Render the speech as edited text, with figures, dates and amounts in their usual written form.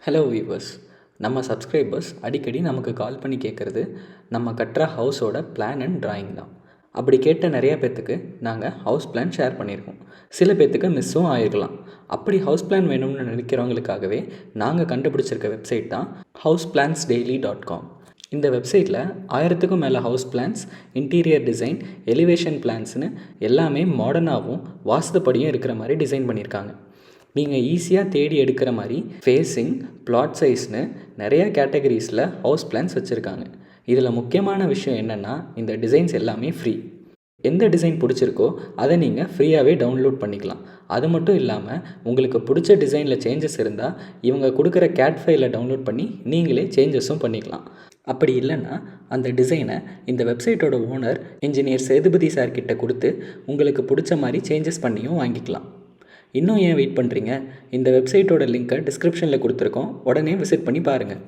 Hello viewers, நம்ம subscribers அடிக்கடி நமக்கு கால் பண்ணி கேட்குறது நம்ம கட்டுற ஹவுஸோட பிளான் அண்ட் டிராயிங் தான். அப்படி கேட்ட நிறைய பேர்த்துக்கு நாங்கள் ஹவுஸ் பிளான் ஷேர் பண்ணியிருக்கோம். சில பேர்த்துக்கு மிஸ்ஸும் ஆகிருக்கலாம். அப்படி ஹவுஸ் பிளான் வேணும்னு நினைக்கிறவங்களுக்காகவே நாங்கள் கண்டுபிடிச்சிருக்க வெப்சைட் தான் houseplansdaily.com. இந்த வெப்சைட்டில் 1000க்கும் மேலே house plans, interior design, elevation பிளான்ஸ்னு எல்லாமே மாடர்னாகவும் வாஸ்துப்படியும் இருக்கிற மாதிரி டிசைன் பண்ணியிருக்காங்க. நீங்கள் ஈஸியாக தேடி எடுக்கிற மாதிரி ஃபேஸிங், பிளாட் சைஸ்னு நிறையா கேட்டகரிஸில் ஹவுஸ் பிளான்ஸ் வச்சுருக்காங்க. இதில் முக்கியமான விஷயம் என்னென்னா, இந்த டிசைன்ஸ் எல்லாமே ஃப்ரீ. எந்த டிசைன் பிடிச்சிருக்கோ அதை நீங்கள் ஃப்ரீயாகவே டவுன்லோட் பண்ணிக்கலாம். அது மட்டும் இல்லாமல் உங்களுக்கு பிடிச்ச டிசைனில் சேஞ்சஸ் இருந்தால் இவங்க கொடுக்குற கேட் ஃபைலை டவுன்லோட் பண்ணி நீங்களே சேஞ்சஸும் பண்ணிக்கலாம். அப்படி இல்லைன்னா அந்த டிசைனை இந்த வெப்சைட்டோட ஓனர் இன்ஜினியர் சேதுபதி சார்கிட்ட கொடுத்து உங்களுக்கு பிடிச்ச மாதிரி சேஞ்சஸ் பண்ணியும் வாங்கிக்கலாம். இன்னும் ஏன் வெயிட் பண்ணுறீங்க? இந்த வெப்சைட்டோட லிங்க்கை டிஸ்கிரிப்ஷனில் கொடுத்துருக்கோம். உடனே விசிட் பண்ணி பாருங்கள்.